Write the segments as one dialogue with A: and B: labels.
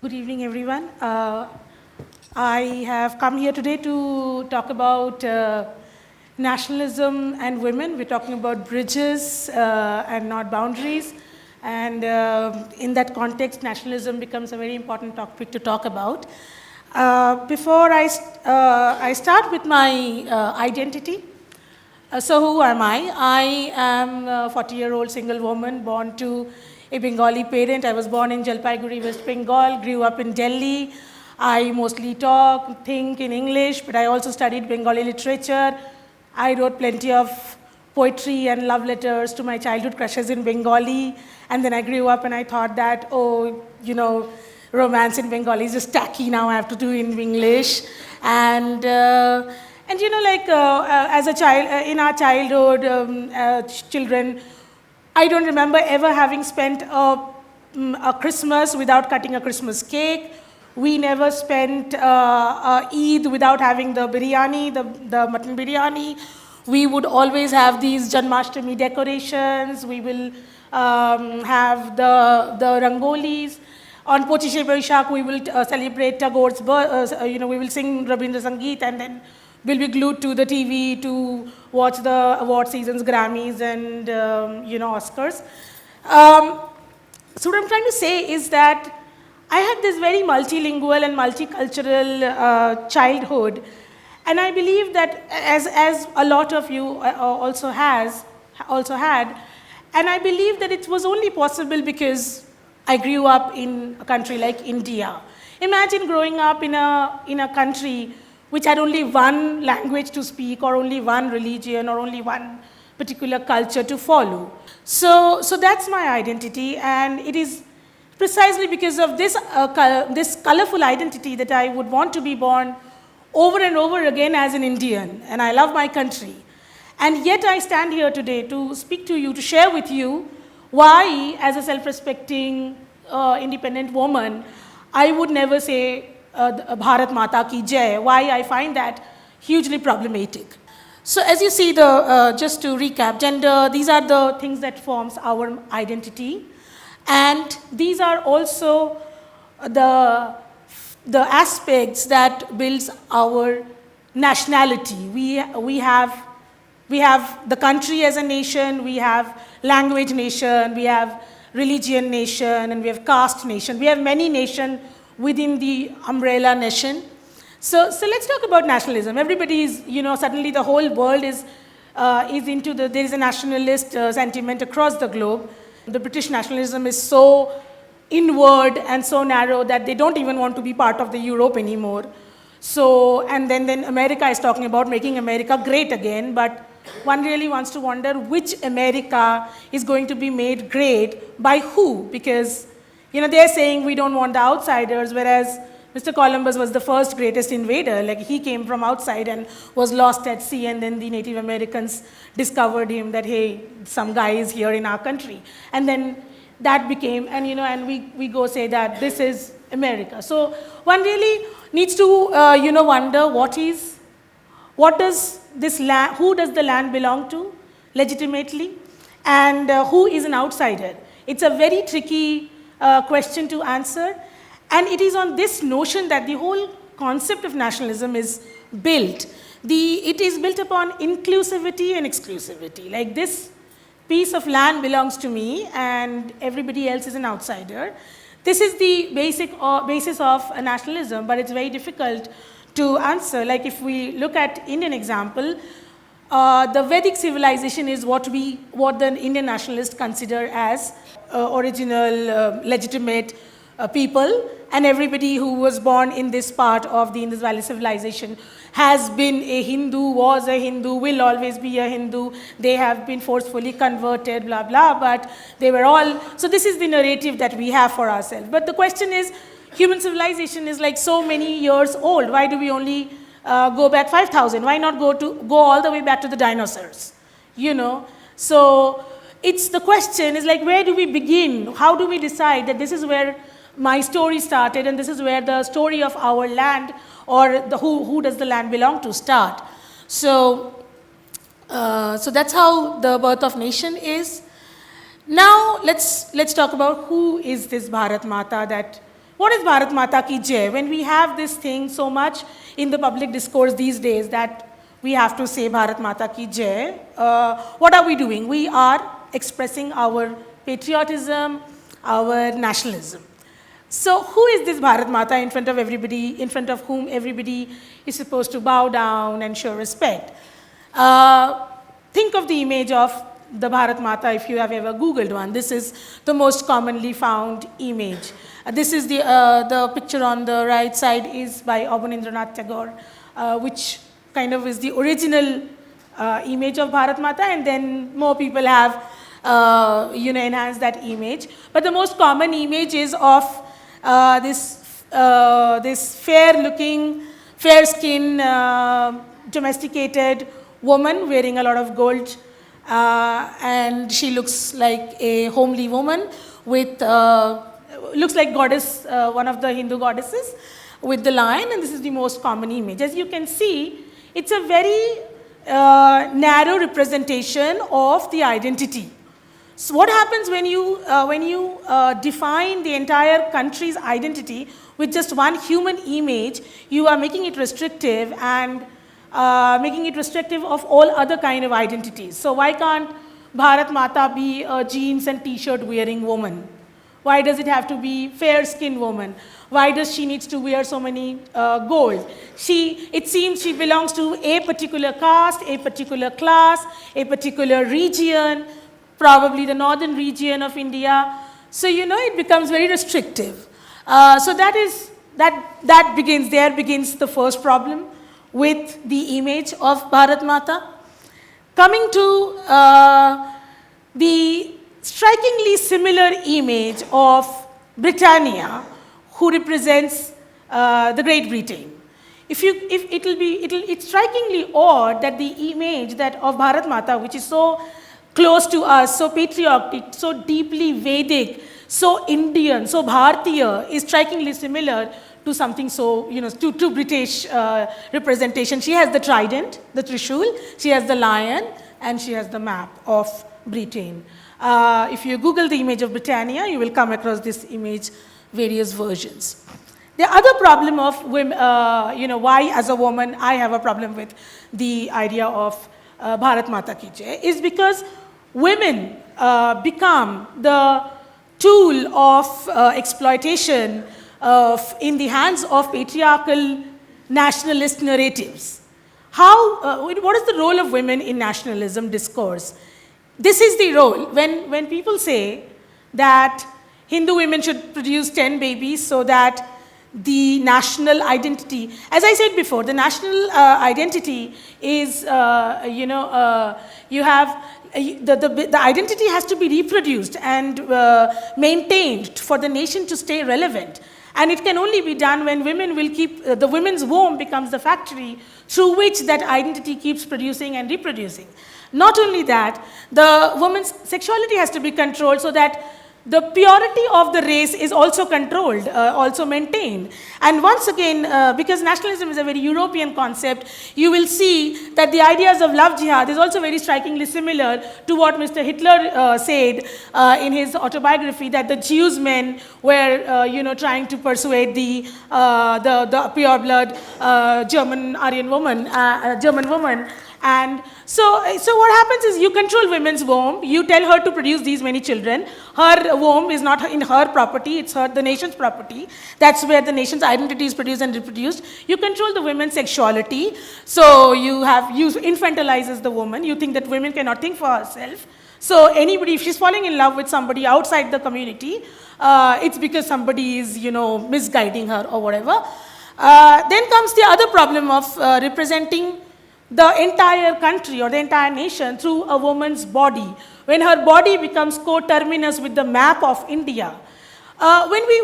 A: Good evening, everyone. I have come here today to talk about nationalism and women. We're talking about bridges and not boundaries. And in that context, nationalism becomes a very important topic to talk about. Before I start with my identity, so who am I? I am a 40-year-old single woman born to a Bengali parent. I was born in Jalpaiguri, West Bengal, grew up in Delhi. I mostly talk, think in English, but I also studied Bengali literature. I wrote plenty of poetry and love letters to my childhood crushes in Bengali. And then I grew up and I thought that, romance in Bengali is just tacky now, I have to do in English. And as a child, in our childhood, children, I don't remember ever having spent a Christmas without cutting a Christmas cake. We never spent Eid without having the biryani, the mutton biryani. We would always have these Janmashtami decorations. We will have the rangolis. On Pochishe Boishakh, we will celebrate Tagore's birth, we will sing Rabindra Sangeet, and then we'll be glued to the TV to watch the award seasons, Grammys, and Oscars. So what I'm trying to say is that I had this very multilingual and multicultural childhood, and I believe that as a lot of you also had, and I believe that it was only possible because I grew up in a country like India. Imagine growing up in a country which had only one language to speak, or only one religion, or only one particular culture to follow. So that's my identity, and it is precisely because of this colorful identity that I would want to be born over and over again as an Indian, and I love my country. And yet I stand here today to speak to you, to share with you why, as a self-respecting, independent woman, I would never say Bharat Mata ki jai, why I find that hugely problematic. So as you see, just to recap, gender, these are the things that forms our identity. And these are also the aspects that builds our nationality. We have the country as a nation, we have language nation, we have religion nation, and we have caste nation. We have many nations within the umbrella nation. So let's talk about nationalism. Everybody is, suddenly the whole world is into there is a nationalist sentiment across the globe. The British nationalism is so inward and so narrow that they don't even want to be part of the Europe anymore. So, and then America is talking about making America great again, but one really wants to wonder which America is going to be made great by who, because they're saying we don't want the outsiders, whereas Mr. Columbus was the first greatest invader. Like, he came from outside and was lost at sea, and then the Native Americans discovered him that, hey, some guy is here in our country. And then that became, and we go say that this is America. So one really needs to, wonder what does this land, who does the land belong to legitimately, and who is an outsider? It's a very tricky question to answer, and it is on this notion that the whole concept of nationalism is built. It is built upon inclusivity and exclusivity. Like, this piece of land belongs to me and everybody else is an outsider. This is the basis of nationalism, but it's very difficult to answer. Like, if we look at Indian example, the Vedic civilization is what the Indian nationalists consider as original, legitimate people, and everybody who was born in this part of the Indus Valley civilization has been a Hindu, was a Hindu, will always be a Hindu. They have been forcefully converted, blah, blah, but they were all, so this is the narrative that we have for ourselves. But the question is, human civilization is like so many years old. Why do we only go back 5,000? Why not go all the way back to the dinosaurs? So the question is like, where do we begin? How do we decide that this is where my story started and this is where the story of our land, or who does the land belong to, start? So that's how the birth of nation is. Now let's talk about who is this Bharat Mata that What is Bharat Mata ki jai? When we have this thing so much in the public discourse these days that we have to say Bharat Mata ki jai, what are we doing? We are expressing our patriotism, our nationalism. So who is this Bharat Mata in front of everybody, in front of whom everybody is supposed to bow down and show respect? Think of the image of the Bharat Mata if you have ever Googled one. This is the most commonly found image. This is the picture on the right side is by Abanindranath Tagore, which kind of is the original image of Bharat Mata, and then more people have enhanced that image. But the most common image is of this fair-looking, fair-skinned, domesticated woman wearing a lot of gold, and she looks like a homely woman with, looks like goddess, one of the Hindu goddesses with the lion, and this is the most common image. As you can see, it's a very narrow representation of the identity. So what happens when you define the entire country's identity with just one human image? You are making it restrictive and making it restrictive of all other kind of identities. So why can't Bharat Mata be a jeans and t-shirt wearing woman? Why does it have to be fair-skinned woman? Why does she needs to wear so many gold? It seems she belongs to a particular caste, a particular class, a particular region, probably the northern region of India. So, it becomes very restrictive. So that begins the first problem with the image of Bharat Mata. Coming to the strikingly similar image of Britannia, who represents the Great Britain. It's strikingly odd that the image of Bharat Mata, which is so close to us, so patriotic, so deeply Vedic, so Indian, so Bharatiya, is strikingly similar to something so, to British representation. She has the trident, the Trishul, she has the lion, and she has the map of Britain. If you Google the image of Britannia, you will come across this image, various versions. The other problem of women, why as a woman I have a problem with the idea of Bharat Mata ki jai, is because women become the tool of exploitation in the hands of patriarchal nationalist narratives. What is the role of women in nationalism discourse? This is the role. When people say that Hindu women should produce 10 babies so that the national identity, as I said before, the national identity is, you have, the identity has to be reproduced and maintained for the nation to stay relevant. And it can only be done when women will keep, the women's womb becomes the factory through which that identity keeps producing and reproducing. Not only that, the woman's sexuality has to be controlled so that the purity of the race is also controlled, also maintained. And once again, because nationalism is a very European concept, you will see that the ideas of love jihad is also very strikingly similar to what Mr. Hitler said in his autobiography, that the Jews men were, trying to persuade the pure blood German Aryan woman, German woman. And so what happens is you control women's womb, you tell her to produce these many children. Her womb is not in her property, it's the nation's property. That's where the nation's identity is produced and reproduced. You control the women's sexuality, so you infantilizes the woman. You think that women cannot think for herself. So anybody, if she's falling in love with somebody outside the community, it's because somebody is, misguiding her or whatever. Then comes the other problem of representing the entire country or the entire nation through a woman's body, when her body becomes coterminous with the map of India. When we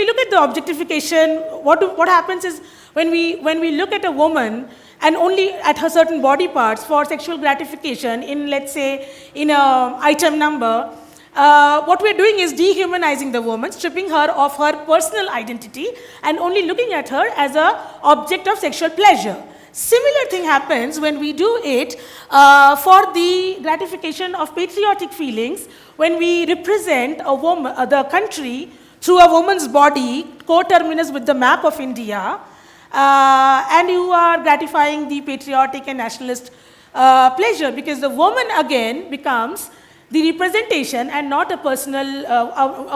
A: look at the objectification, what happens is when we look at a woman and only at her certain body parts for sexual gratification in, let's say, in a item number, what we're doing is dehumanizing the woman, stripping her of her personal identity and only looking at her as an object of sexual pleasure. Similar thing happens when we do it for the gratification of patriotic feelings, when we represent a woman, the country through a woman's body, coterminous with the map of India, and you are gratifying the patriotic and nationalist pleasure, because the woman again becomes the representation and not a personal,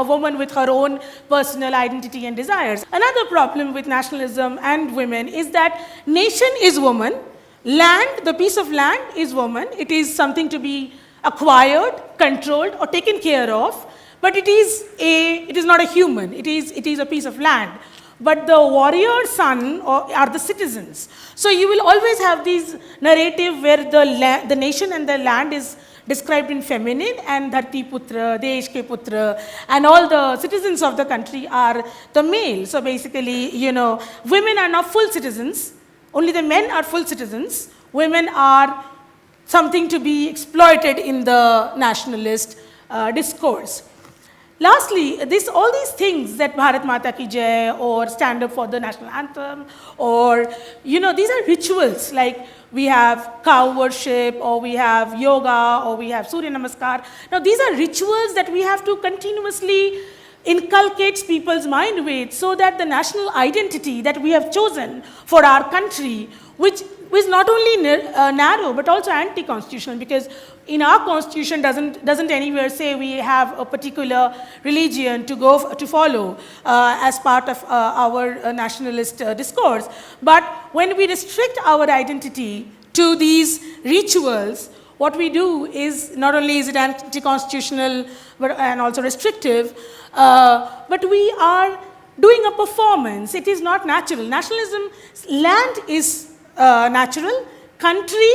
A: a woman with her own personal identity and desires. Another problem with nationalism and women is that nation is woman, land, the piece of land is woman, it is something to be acquired, controlled or taken care of, but it is not a human, it is a piece of land. But the warrior son are the citizens. So you will always have these narrative where the nation and the land is described in feminine, and Dharti Putra, Desh Ke Putra, and all the citizens of the country are the male. So basically, you know, women are not full citizens, only the men are full citizens. Women are something to be exploited in the nationalist discourse. Lastly, all these things that Bharat Mata ki Jai or stand up for the national anthem, or, you know, these are rituals, like we have cow worship, or we have yoga, or we have Surya Namaskar. Now these are rituals that we have to continuously inculcate people's mind with, so that the national identity that we have chosen for our country, which is not only narrow but also anti-constitutional, because in our constitution doesn't anywhere say we have a particular religion to follow as part of our nationalist discourse. But when we restrict our identity to these rituals, what we do is not only is it anti-constitutional and also restrictive, but we are doing a performance. It is not natural. Nationalism, land is natural, country,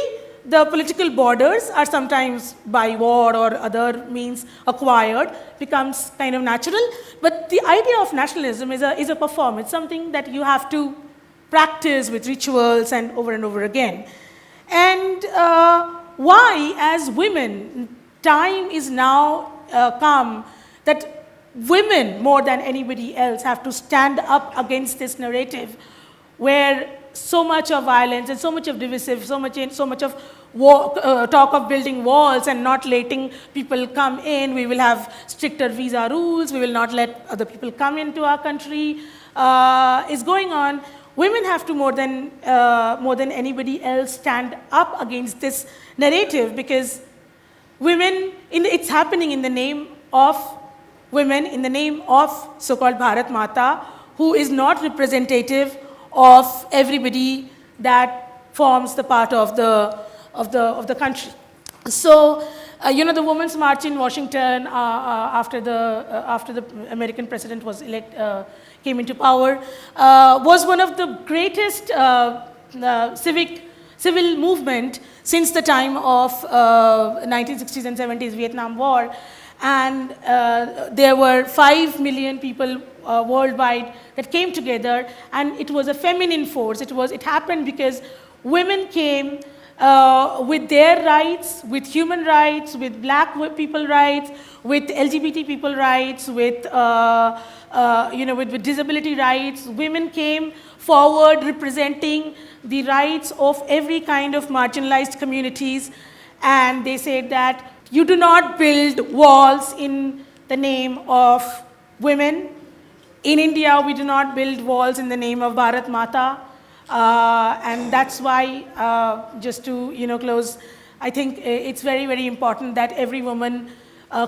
A: the political borders are sometimes by war or other means acquired, becomes kind of natural. But the idea of nationalism is a performance, something that you have to practice with rituals and over again. And why, as women, time is now come that women more than anybody else have to stand up against this narrative where so much of violence and so much of divisive, so much of talk of building walls and not letting people come in. We will have stricter visa rules. We will not let other people come into our country. Is going on. Women have to more than anybody else stand up against this narrative, because women, it's happening in the name of women, in the name of so-called Bharat Mata, who is not representative of everybody that forms the part of the country. So, you know, the Women's March in Washington after the American president was came into power was one of the greatest civil movement since the time of 1960s and 70s Vietnam War. And there were 5 million people worldwide that came together, and it was a feminine force. It happened because women came with their rights, with human rights, with black people rights, with LGBT people rights, with with disability rights. Women came forward representing the rights of every kind of marginalized communities, and they said that you do not build walls in the name of women. In India, we do not build walls in the name of Bharat Mata. And that's why, just to close, I think it's very, very important that every woman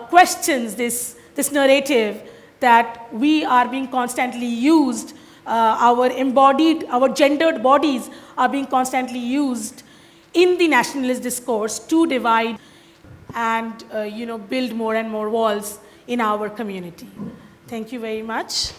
A: questions this narrative that we are being constantly used, our gendered bodies are being constantly used in the nationalist discourse to divide and build more and more walls in our community. Thank you very much.